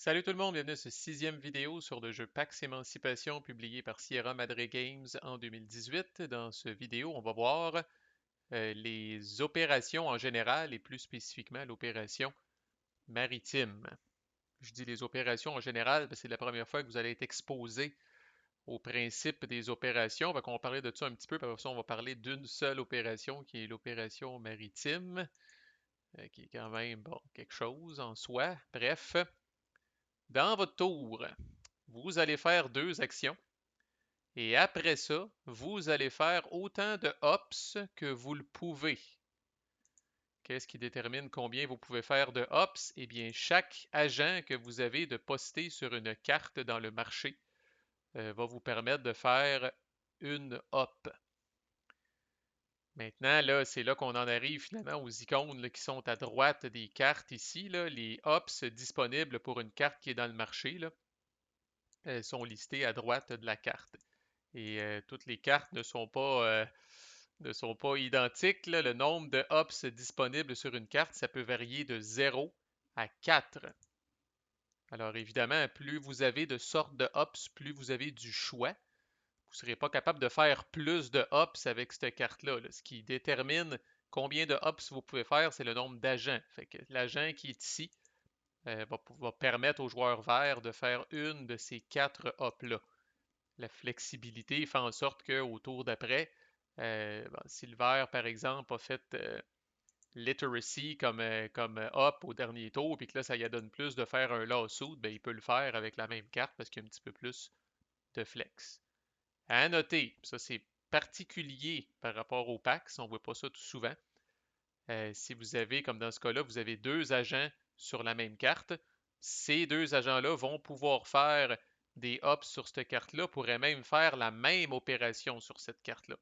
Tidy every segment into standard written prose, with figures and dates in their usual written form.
Salut tout le monde, bienvenue à ce sixième vidéo sur le jeu Pax Émancipation publié par Sierra Madre Games en 2018. Dans ce vidéo, on va voir les opérations en général et plus spécifiquement l'opération maritime. Je dis les opérations en général parce que c'est la première fois que vous allez être exposé au principe des opérations. On va parler de ça un petit peu, puis après ça, on va parler d'une seule opération qui est l'opération maritime, qui est quand même bon, quelque chose en soi. Bref, dans votre tour, vous allez faire deux actions et après ça, vous allez faire autant de hops que vous le pouvez. Qu'est-ce qui détermine combien vous pouvez faire de hops? Eh bien, chaque agent que vous avez de poster sur une carte dans le marché va vous permettre de faire une hop. Maintenant, là, c'est là qu'on en arrive finalement aux icônes là, qui sont à droite des cartes ici. Là, les hops disponibles pour une carte qui est dans le marché là, sont listées à droite de la carte. Et toutes les cartes ne sont pas identiques, là. Le nombre de hops disponibles sur une carte, ça peut varier de 0 à 4. Alors évidemment, plus vous avez de sortes de hops, plus vous avez du choix. Vous ne serez pas capable de faire plus de hops avec cette carte-là, là. Ce qui détermine combien de hops vous pouvez faire, c'est le nombre d'agents. Fait que l'agent qui est ici va permettre au joueur vert de faire une de ces quatre hops-là. La flexibilité fait en sorte qu'au tour d'après, si le vert, par exemple, a fait literacy comme up au dernier tour, puis que là, ça lui donne plus de faire un lawsuit, ben, il peut le faire avec la même carte parce qu'il y a un petit peu plus de flex. À noter, ça c'est particulier par rapport au PAX, on ne voit pas ça tout souvent. Si vous avez, comme dans ce cas-là, vous avez deux agents sur la même carte, ces deux agents-là vont pouvoir faire des hops sur cette carte-là, pourraient même faire la même opération sur cette carte-là.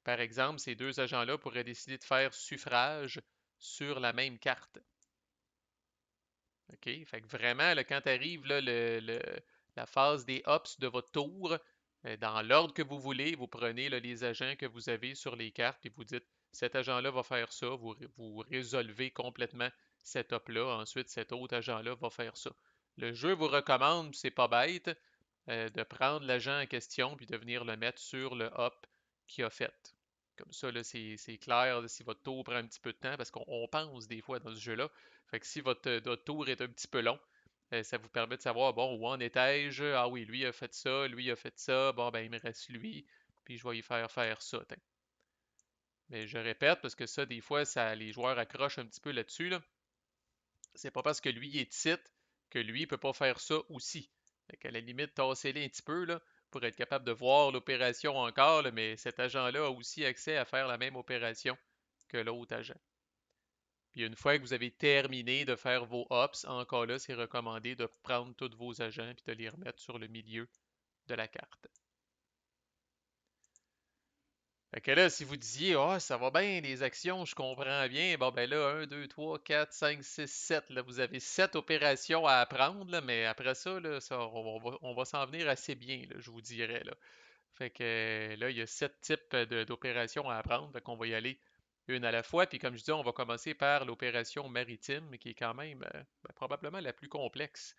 Par exemple, ces deux agents-là pourraient décider de faire suffrage sur la même carte. OK? Fait que vraiment, là, quand arrive là, la phase des hops de votre tour, dans l'ordre que vous voulez, vous prenez là, les agents que vous avez sur les cartes et vous dites cet agent-là va faire ça, vous résolvez complètement cet hop-là, ensuite cet autre agent-là va faire ça. Le jeu vous recommande, c'est pas bête, de prendre l'agent en question puis de venir le mettre sur le hop qu'il a fait. Comme ça, là, c'est clair là, si votre tour prend un petit peu de temps, parce qu'on pense des fois dans ce jeu-là. Fait que si votre tour est un petit peu long, ça vous permet de savoir, bon, où en étais-je? Ah oui, lui a fait ça, lui a fait ça, bon, ben il me reste lui, puis je vais y faire faire ça. Tiens. Mais je répète, parce que ça, des fois, les joueurs accrochent un petit peu là-dessus, là. C'est pas parce que lui est titre que lui ne peut pas faire ça aussi. Fait qu'à la limite, tassez-les un petit peu là, pour être capable de voir l'opération encore, là, mais cet agent-là a aussi accès à faire la même opération que l'autre agent. Puis une fois que vous avez terminé de faire vos hops, encore là, c'est recommandé de prendre tous vos agents et de les remettre sur le milieu de la carte. Fait que là, si vous disiez, ah, ça va bien, les actions, je comprends bien, bon, ben là, 1, 2, 3, 4, 5, 6, 7, là, vous avez 7 opérations à apprendre, là, mais après ça, là, on va s'en venir assez bien, là, je vous dirais, là. Fait que là, il y a 7 types d'opérations à apprendre, fait qu'on va y aller une à la fois, puis comme je dis, on va commencer par l'opération maritime, qui est quand même probablement la plus complexe,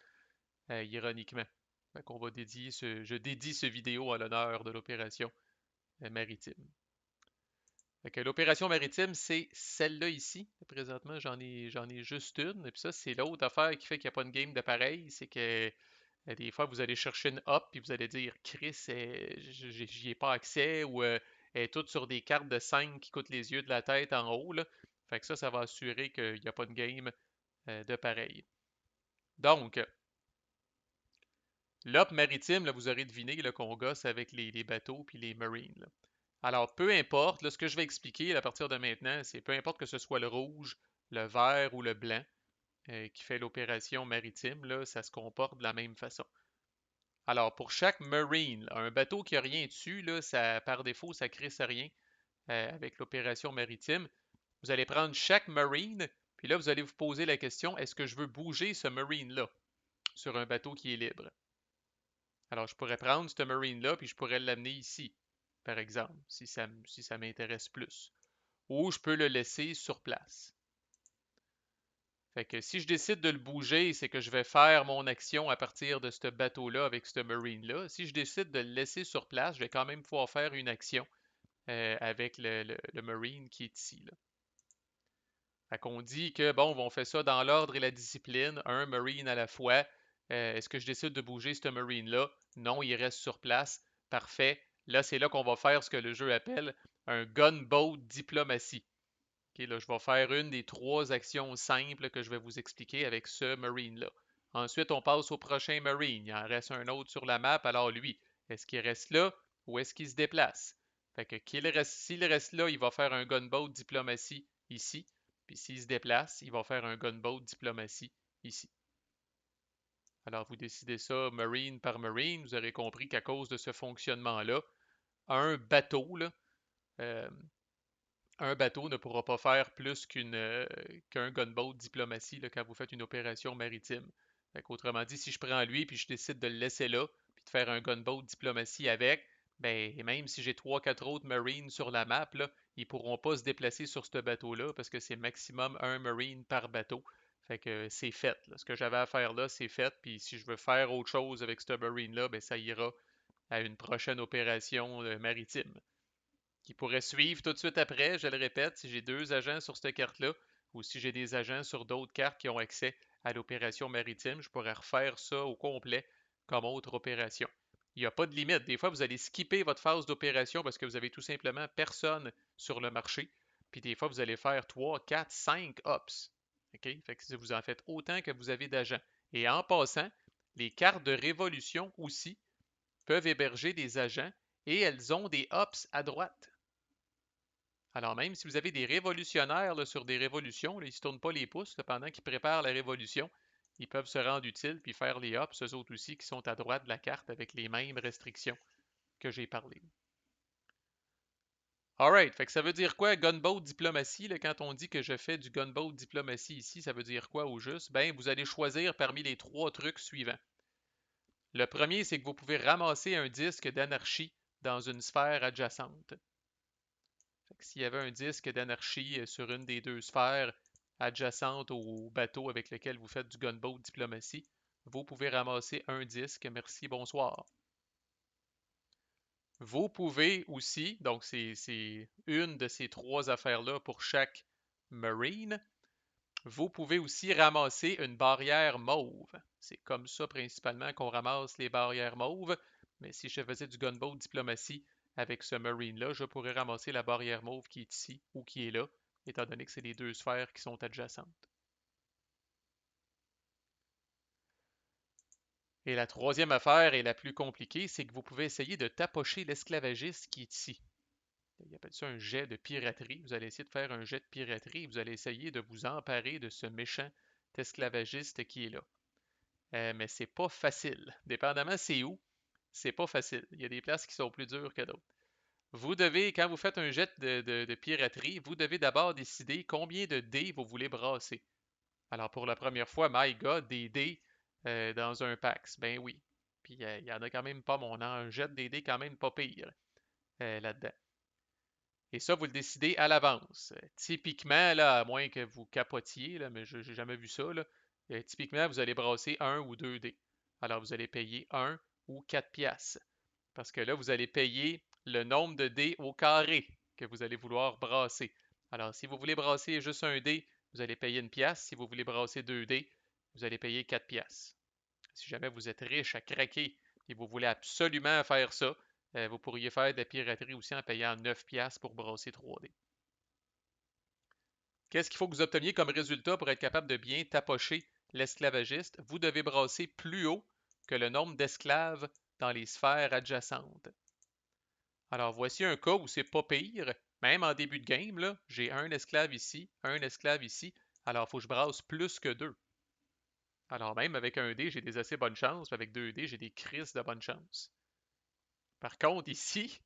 ironiquement. Fait qu'on va je dédie ce vidéo à l'honneur de l'opération maritime. Fait que l'opération maritime, c'est celle-là ici. Présentement, j'en ai juste une. Et puis ça, c'est l'autre affaire qui fait qu'il n'y a pas une game de pareil. C'est que des fois, vous allez chercher une hop puis vous allez dire Chris, j'y ai pas accès ou elle est toute sur des cartes de 5 qui coûtent les yeux de la tête en haut. Là. Fait que ça va assurer qu'il n'y a pas de game de pareil. Donc, l'op maritime, là, vous aurez deviné qu'on gosse avec les bateaux puis les marines. Là. Alors, peu importe, là, ce que je vais expliquer à partir de maintenant, c'est peu importe que ce soit le rouge, le vert ou le blanc qui fait l'opération maritime, là, ça se comporte de la même façon. Alors, pour chaque marine, là, un bateau qui n'a rien dessus, là, ça, par défaut, ça ne crisse rien avec l'opération maritime. Vous allez prendre chaque marine, puis là, vous allez vous poser la question, est-ce que je veux bouger ce marine-là sur un bateau qui est libre? Alors, je pourrais prendre ce marine-là, puis je pourrais l'amener ici, par exemple, si ça m'intéresse plus. Ou je peux le laisser sur place. Fait que si je décide de le bouger, c'est que je vais faire mon action à partir de ce bateau-là avec ce Marine-là. Si je décide de le laisser sur place, je vais quand même pouvoir faire une action avec le Marine qui est ici, là. Fait qu'on dit que, bon, on fait ça dans l'ordre et la discipline, un Marine à la fois. Est-ce que je décide de bouger ce Marine-là? Non, il reste sur place. Parfait. Là, c'est là qu'on va faire ce que le jeu appelle un gunboat diplomatie. OK, là, je vais faire une des trois actions simples que je vais vous expliquer avec ce Marine-là. Ensuite, on passe au prochain Marine. Il en reste un autre sur la map. Alors lui, est-ce qu'il reste là ou est-ce qu'il se déplace? Fait que s'il reste là, il va faire un gunboat diplomatie ici. Puis s'il se déplace, il va faire un gunboat diplomatie ici. Alors vous décidez ça Marine par Marine. Vous aurez compris qu'à cause de ce fonctionnement-là, un bateau, là, euh, un bateau ne pourra pas faire plus qu'un gunboat diplomatie là, quand vous faites une opération maritime. Autrement dit, si je prends lui puis je décide de le laisser là, puis de faire un gunboat diplomatie avec, ben même si j'ai 3-4 autres Marines sur la map, là, ils pourront pas se déplacer sur ce bateau-là parce que c'est maximum un Marine par bateau. Fait que c'est fait, là. Ce que j'avais à faire là, c'est fait. Puis si je veux faire autre chose avec ce Marine-là, ben ça ira à une prochaine opération maritime qui pourrait suivre tout de suite après, je le répète, si j'ai deux agents sur cette carte-là, ou si j'ai des agents sur d'autres cartes qui ont accès à l'opération maritime, je pourrais refaire ça au complet comme autre opération. Il n'y a pas de limite. Des fois, vous allez skipper votre phase d'opération parce que vous avez tout simplement personne sur le marché. Puis des fois, vous allez faire 3, 4, 5 ops. OK? Fait que vous en faites autant que vous avez d'agents. Et en passant, les cartes de révolution aussi peuvent héberger des agents et elles ont des ops à droite. Alors même si vous avez des révolutionnaires là, sur des révolutions, là, ils ne se tournent pas les pouces là, pendant qu'ils préparent la révolution, ils peuvent se rendre utiles puis faire les hops, eux autres aussi, qui sont à droite de la carte avec les mêmes restrictions que j'ai parlé. Alright, fait que ça veut dire quoi gunboat diplomatie, là, quand on dit que je fais du gunboat diplomatie ici, ça veut dire quoi au juste? Ben, vous allez choisir parmi les trois trucs suivants. Le premier, c'est que vous pouvez ramasser un disque d'anarchie dans une sphère adjacente. S'il y avait un disque d'anarchie sur une des deux sphères adjacentes au bateau avec lequel vous faites du gunboat diplomatie, vous pouvez ramasser un disque. Merci, bonsoir. Vous pouvez aussi, donc c'est une de ces trois affaires-là pour chaque Marine, vous pouvez aussi ramasser une barrière mauve. C'est comme ça principalement qu'on ramasse les barrières mauves, mais si je faisais du gunboat diplomatie avec ce Marine-là, je pourrais ramasser la barrière mauve qui est ici ou qui est là, étant donné que c'est les deux sphères qui sont adjacentes. Et la troisième affaire et la plus compliquée, c'est que vous pouvez essayer de tapocher l'esclavagiste qui est ici. Il appelle ça un jet de piraterie. Vous allez essayer de faire un jet de piraterie et vous allez essayer de vous emparer de ce méchant esclavagiste qui est là. Mais c'est pas facile. Dépendamment c'est où, c'est pas facile. Il y a des places qui sont plus dures que d'autres. Vous devez, quand vous faites un jet de piraterie, vous devez d'abord décider combien de dés vous voulez brasser. Alors pour la première fois, my God, des dés dans un Pax. Ben oui. Puis il y en a quand même pas, mon un jet des dés quand même pas pire là-dedans. Et ça, vous le décidez à l'avance. Typiquement, là, à moins que vous capotiez, là, mais je n'ai jamais vu ça, là, typiquement, vous allez brasser un ou deux dés. Alors, vous allez payer un ou 4 piastres. Parce que là, vous allez payer le nombre de dés au carré que vous allez vouloir brasser. Alors, si vous voulez brasser juste un dé, vous allez payer une pièce. Si vous voulez brasser deux dés, vous allez payer 4 piastres. Si jamais vous êtes riche à craquer et vous voulez absolument faire ça, vous pourriez faire de la piraterie aussi en payant 9 piastres pour brasser 3D. Qu'est-ce qu'il faut que vous obteniez comme résultat pour être capable de bien tapocher l'esclavagiste? Vous devez brasser plus haut que le nombre d'esclaves dans les sphères adjacentes. Alors voici un cas où c'est pas pire. Même en début de game, là, j'ai un esclave ici, un esclave ici. Alors il faut que je brasse plus que deux. Alors même avec un dé, j'ai des assez bonnes chances, mais avec deux dés, j'ai des crises de bonnes chances. Par contre, ici,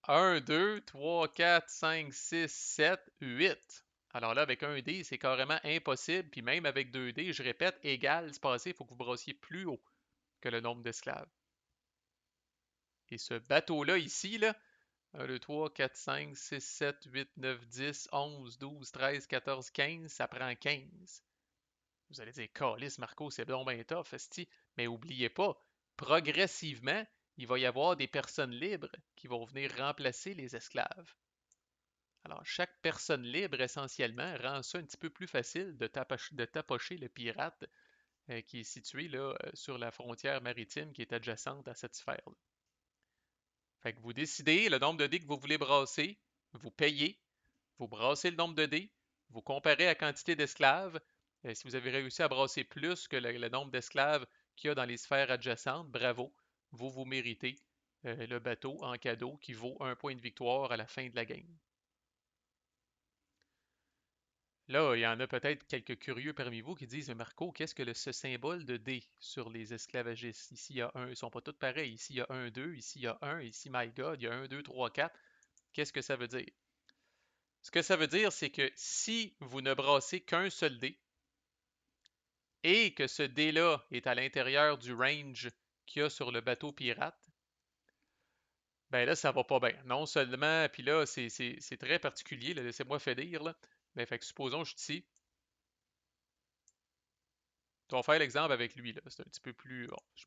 1, 2, 3, 4, 5, 6, 7, 8. Alors là, avec un dé, c'est carrément impossible. Puis même avec deux dés, je répète, égal, c'est passé, il faut que vous brassiez plus haut que le nombre d'esclaves. Et ce bateau-là ici, là, 1, 2, 3, 4, 5, 6, 7, 8, 9, 10, 11, 12, 13, 14, 15, ça prend 15. Vous allez dire, Calice, Marco, c'est donc ben tough, esti. Mais oubliez pas, progressivement, il va y avoir des personnes libres qui vont venir remplacer les esclaves. Alors, chaque personne libre, essentiellement, rend ça un petit peu plus facile de tapocher le pirate qui est situé là, sur la frontière maritime qui est adjacente à cette sphère-là. Fait que vous décidez le nombre de dés que vous voulez brasser, vous payez, vous brassez le nombre de dés, vous comparez la quantité d'esclaves. Si vous avez réussi à brasser plus que le nombre d'esclaves qu'il y a dans les sphères adjacentes, bravo, vous méritez le bateau en cadeau qui vaut un point de victoire à la fin de la game. Là, il y en a peut-être quelques curieux parmi vous qui disent, mais Marco, qu'est-ce que ce symbole de D sur les esclavagistes? Ici, il y a un, ils sont pas tous pareils. Ici, il y a un, deux, ici, il y a un, ici, my God, il y a un, deux, trois, quatre. Qu'est-ce que ça veut dire? Ce que ça veut dire, c'est que si vous ne brassez qu'un seul dé et que ce dé-là est à l'intérieur du range qu'il y a sur le bateau pirate, ben là, ça va pas bien. Non seulement, puis là, c'est très particulier, laissez-moi finir, là. Mais fait que supposons que je suis ici. On va faire l'exemple avec lui, là. C'est un petit peu plus. Bon. Je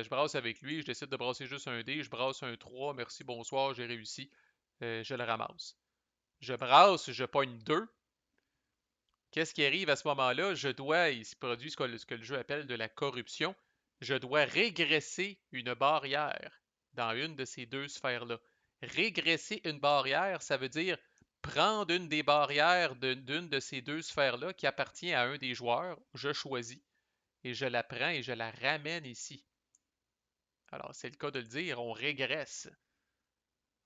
brasse avec lui, je décide de brasser juste un dé, je brasse un 3, merci, bonsoir, j'ai réussi. Je le ramasse. Je brasse, je pogne 2. Qu'est-ce qui arrive à ce moment-là? Je dois, il se produit ce que le jeu appelle de la corruption. Je dois régresser une barrière dans une de ces deux sphères-là. Régresser une barrière, ça veut dire prendre une des barrières d'une de ces deux sphères-là qui appartient à un des joueurs, je choisis, et je la prends et je la ramène ici. Alors, c'est le cas de le dire, on régresse.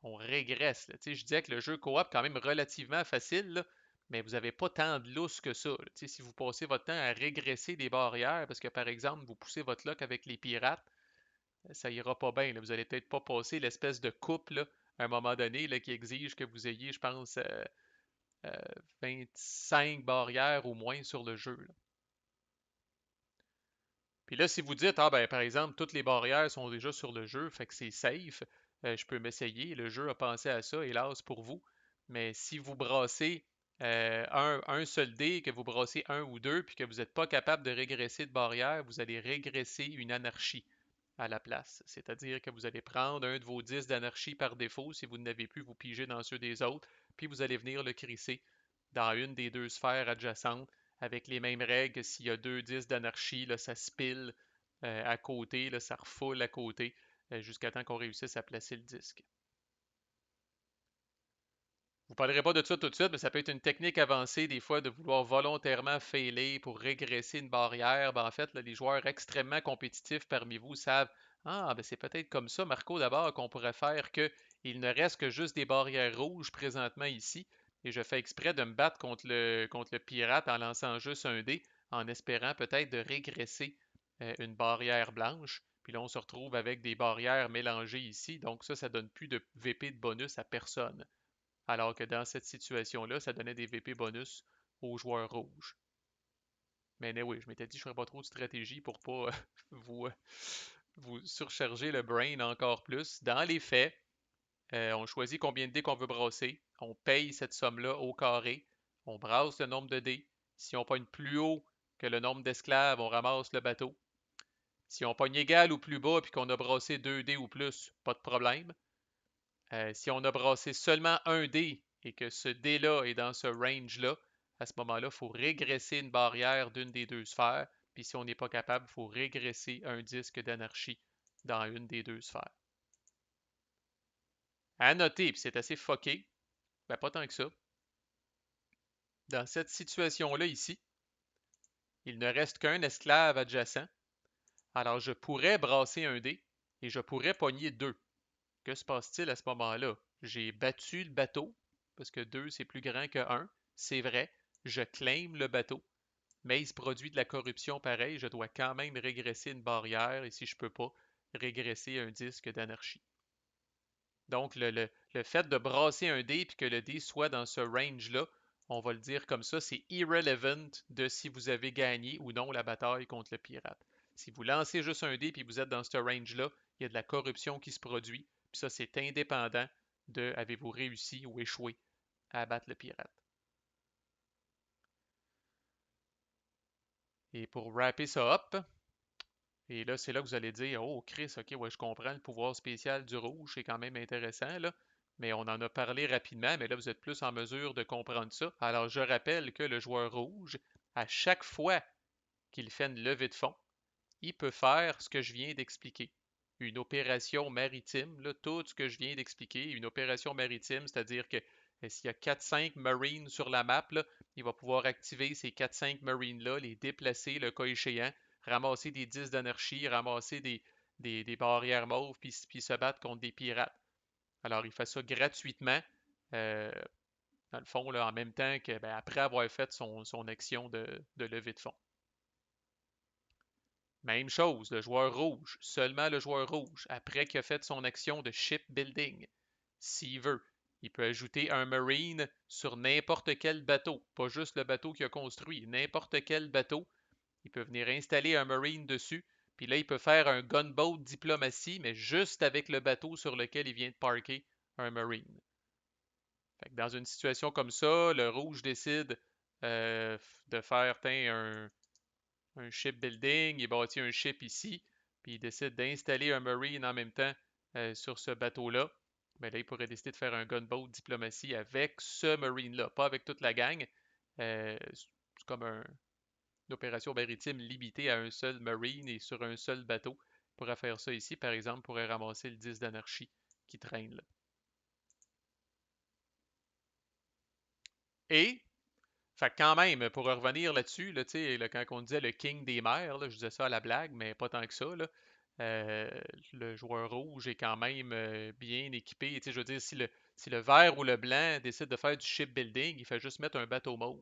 On régresse. Là. Je disais que le jeu coop est quand même relativement facile, là, mais vous n'avez pas tant de lousse que ça. Là. Si vous passez votre temps à régresser des barrières, parce que par exemple, vous poussez votre lock avec les pirates, ça ira pas bien. Là. Vous n'allez peut-être pas passer l'espèce de coupe là, à un moment donné là, qui exige que vous ayez, je pense, 25 barrières au moins sur le jeu. Là. Puis là, si vous dites, ah ben par exemple, toutes les barrières sont déjà sur le jeu, fait que c'est safe, je peux m'essayer, le jeu a pensé à ça, hélas pour vous. Mais si vous brassez un seul dé, que vous brassez un ou deux, puis que vous n'êtes pas capable de régresser de barrière, vous allez régresser une anarchie à la place. C'est-à-dire que vous allez prendre un de vos 10 d'anarchie par défaut, si vous n'avez plus, vous pigez dans ceux des autres, puis vous allez venir le crisser dans une des deux sphères adjacentes avec les mêmes règles que s'il y a deux 10 d'anarchie, là, ça se pile à côté, là, ça refoule à côté jusqu'à temps qu'on réussisse à placer le disque. Vous ne parlerez pas de ça tout de suite, mais ça peut être une technique avancée des fois de vouloir volontairement failer pour régresser une barrière. Ben, en fait, là, les joueurs extrêmement compétitifs parmi vous savent ah, ben c'est peut-être comme ça, Marco, d'abord, qu'on pourrait faire qu'il ne reste que juste des barrières rouges présentement ici. Et je fais exprès de me battre contre le pirate en lançant juste un dé, en espérant peut-être de régresser une barrière blanche. Puis là, on se retrouve avec des barrières mélangées ici. Donc ça donne plus de VP de bonus à personne. Alors que dans cette situation-là, ça donnait des VP bonus aux joueurs rouges. Mais oui, je m'étais dit que je ne ferais pas trop de stratégie pour pas vous, vous surcharger le brain encore plus. Dans les faits, on choisit combien de dés qu'on veut brasser. On paye cette somme-là au carré. On brasse le nombre de dés. Si on pogne plus haut que le nombre d'esclaves, on ramasse le bateau. Si on pogne égal ou plus bas puis qu'on a brassé 2 dés ou plus, pas de problème. Si on a brassé seulement un dé et que ce dé-là est dans ce range-là, à ce moment-là, il faut régresser une barrière d'une des deux sphères. Puis si on n'est pas capable, il faut régresser un disque d'anarchie dans une des deux sphères. À noter, puis c'est assez fucké, ben pas tant que ça. Dans cette situation-là ici, il ne reste qu'un esclave adjacent. Alors je pourrais brasser un dé et je pourrais pogner 2. Que se passe-t-il à ce moment-là? J'ai battu le bateau, parce que 2 c'est plus grand que 1. C'est vrai, je claim le bateau, mais il se produit de la corruption pareil. Je dois quand même régresser une barrière, et si je peux pas, régresser un disque d'anarchie. Donc, le fait de brasser un dé et que le dé soit dans ce range-là, on va le dire comme ça, c'est irrelevant de si vous avez gagné ou non la bataille contre le pirate. Si vous lancez juste un dé et vous êtes dans ce range-là, il y a de la corruption qui se produit. Puis ça, c'est indépendant de avez-vous réussi ou échoué à abattre le pirate. Et pour wrapper ça up, et là, c'est là que vous allez dire, oh Chris, ok, ouais, je comprends le pouvoir spécial du rouge, c'est quand même intéressant, là. Mais on en a parlé rapidement, mais là, vous êtes plus en mesure de comprendre ça. Alors, je rappelle que le joueur rouge, à chaque fois qu'il fait une levée de fonds, il peut faire ce que je viens d'expliquer. Une opération maritime, là, tout ce que je viens d'expliquer, une opération maritime, c'est-à-dire que s'il y a 4-5 Marines sur la map, là, il va pouvoir activer ces 4-5 Marines-là, les déplacer le cas échéant, ramasser des 10 d'anarchie, ramasser des barrières mauves, puis se battre contre des pirates. Alors, il fait ça gratuitement, euh, dans le fond, là, en même temps que, ben, après avoir fait son action de levée de fonds. Même chose, le joueur rouge, seulement le joueur rouge, après qu'il a fait son action de shipbuilding, s'il veut, il peut ajouter un Marine sur n'importe quel bateau, pas juste le bateau qu'il a construit, n'importe quel bateau, il peut venir installer un Marine dessus, puis là, il peut faire un gunboat diplomatie, mais juste avec le bateau sur lequel il vient de parker un Marine. Fait que dans une situation comme ça, le rouge décide euh, de faire un shipbuilding, il bâtit un ship ici, puis il décide d'installer un Marine en même temps sur ce bateau-là. Mais là, il pourrait décider de faire un gunboat diplomatie avec ce Marine-là, pas avec toute la gang. C'est comme une opération maritime limitée à un seul Marine et sur un seul bateau. Il pourrait faire ça ici, par exemple, il pourrait ramasser le 10 d'anarchie qui traîne là. Et fait que quand même, pour revenir là-dessus, là, là, quand on disait le king des mers, là, je disais ça à la blague, mais pas tant que ça. Là, euh, le joueur rouge est quand même bien équipé. Je veux dire, si le vert ou le blanc décide de faire du shipbuilding, il fait juste mettre un bateau mauve.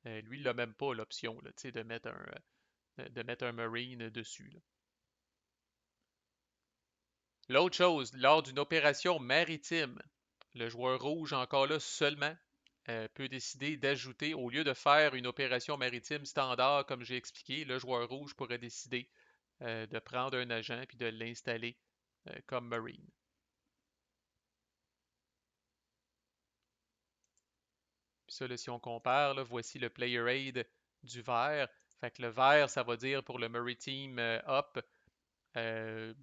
Lui, il n'a même pas l'option là, de mettre un marine dessus. Là. L'autre chose, lors d'une opération maritime, le joueur rouge, encore là seulement, peut décider d'ajouter, au lieu de faire une opération maritime standard, comme j'ai expliqué, le joueur rouge pourrait décider de prendre un agent puis de l'installer comme Marine. Puis ça, là, si on compare, là, voici le player aid du vert. Fait que le vert, ça va dire pour le Maritime Up,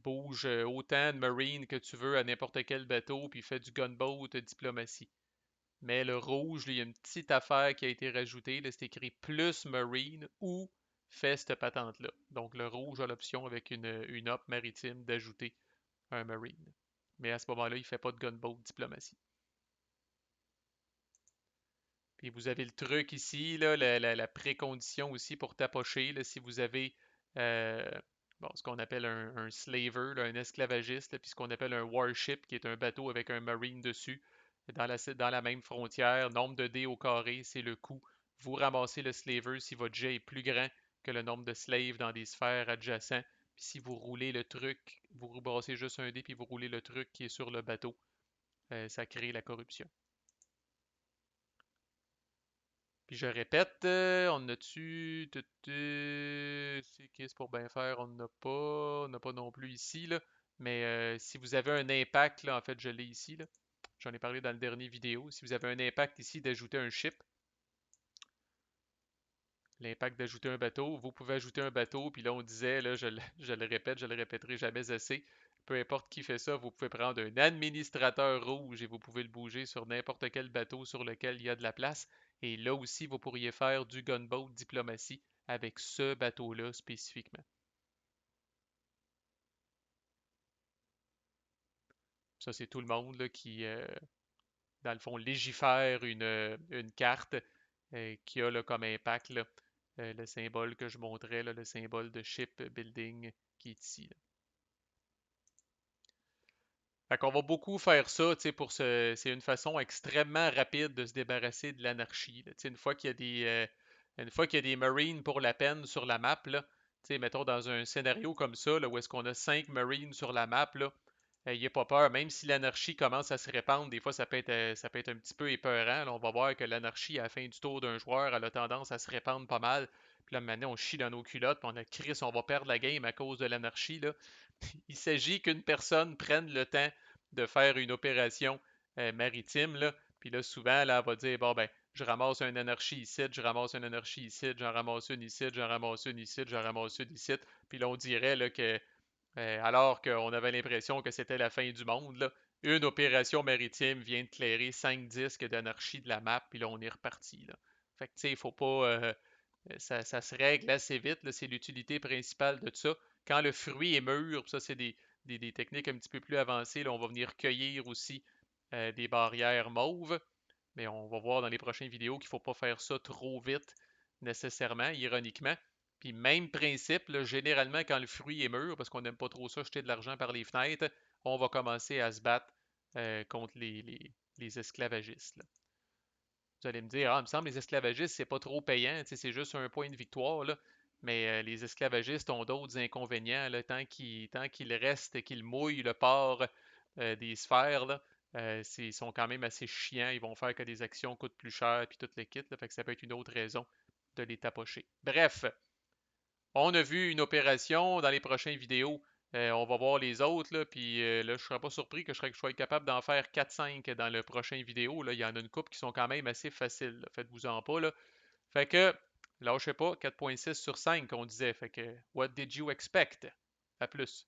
bouge autant de Marine que tu veux à n'importe quel bateau, puis fait du gunboat diplomatie. Mais le rouge, lui, il y a une petite affaire qui a été rajoutée. C'est écrit plus Marine ou fait cette patente-là. Donc le rouge a l'option avec une op maritime d'ajouter un Marine. Mais à ce moment-là, il ne fait pas de gunboat diplomatie. Puis vous avez le truc ici, là, la précondition aussi pour tapocher, là, si vous avez euh, bon, ce qu'on appelle un slaver, là, un esclavagiste, là, puis ce qu'on appelle un warship, qui est un bateau avec un marine dessus, dans la même frontière, nombre de dés au carré, c'est le coût. Vous ramassez le slaver si votre jet est plus grand que le nombre de slaves dans des sphères adjacentes. Puis si vous roulez le truc, vous rebrassez juste un dé, puis vous roulez le truc qui est sur le bateau. Ça crée la corruption. Puis je répète, on a-tu. C'est qui c'est pour bien faire? On n'a pas. On n'a pas non plus ici, là. Mais si vous avez un impact, là, en fait, je l'ai ici, là. J'en ai parlé dans le dernier vidéo. Si vous avez un impact ici d'ajouter un ship, l'impact d'ajouter un bateau, vous pouvez ajouter un bateau, puis là on disait, là, je le répète, je le répéterai jamais assez, peu importe qui fait ça, vous pouvez prendre un administrateur rouge et vous pouvez le bouger sur n'importe quel bateau sur lequel il y a de la place. Et là aussi, vous pourriez faire du gunboat diplomatie avec ce bateau-là spécifiquement. Ça, c'est tout le monde là, qui, dans le fond, légifère une carte qui a là, comme impact là, le symbole que je montrais, là, le symbole de shipbuilding qui est ici. Là. Fait qu'on va beaucoup faire ça, tu sais, c'est une façon extrêmement rapide de se débarrasser de l'anarchie. Là. Tu sais, une fois qu'il y a des Marines pour la peine sur la map, là, tu sais, mettons dans un scénario comme ça, là, où est-ce qu'on a 5 Marines sur la map, là, il n'y a pas peur. Même si l'anarchie commence à se répandre, des fois ça peut être un petit peu épeurant. Là. On va voir que l'anarchie, à la fin du tour d'un joueur, elle a tendance à se répandre pas mal. Puis là, maintenant, on chie dans nos culottes, puis on a Chris, on va perdre la game à cause de l'anarchie. Là. Il s'agit qu'une personne prenne le temps de faire une opération maritime, là. Puis là, souvent, là, elle va dire, bon, ben, je ramasse une anarchie ici, je ramasse une anarchie ici, j'en ramasse une ici, j'en ramasse une ici, j'en ramasse une ici. Puis là, on dirait là, que, alors qu'on avait l'impression que c'était la fin du monde, là, une opération maritime vient de clairer 5 disques d'anarchie de la map, puis là, on est reparti. Là. Fait que, tu sais, il faut pas. Ça se règle assez vite, là, c'est l'utilité principale de ça. Quand le fruit est mûr, ça, c'est des techniques un petit peu plus avancées, là, on va venir cueillir aussi des barrières mauves. Mais on va voir dans les prochaines vidéos qu'il ne faut pas faire ça trop vite, nécessairement, ironiquement. Puis même principe, là, généralement quand le fruit est mûr, parce qu'on n'aime pas trop ça, jeter de l'argent par les fenêtres, on va commencer à se battre contre les esclavagistes. Là. Vous allez me dire, ah, il me semble que les esclavagistes, c'est pas trop payant, c'est juste un point de victoire, là. Mais les esclavagistes ont d'autres inconvénients, là, tant qu'ils restent, qu'ils mouillent le port des sphères, là, ils sont quand même assez chiants. Ils vont faire que des actions coûtent plus cher, puis tout le kit, là, fait que ça peut être une autre raison de les tapocher. Bref, on a vu une opération dans les prochaines vidéos. On va voir les autres, là, puis là, je ne serais pas surpris que je sois capable d'en faire 4-5 dans le prochain vidéo. Là. Il y en a une couple qui sont quand même assez faciles. Là. Faites-vous-en pas. Là. Fait que, lâchez pas, 4.6 sur 5, on disait. Fait que, what did you expect? À plus.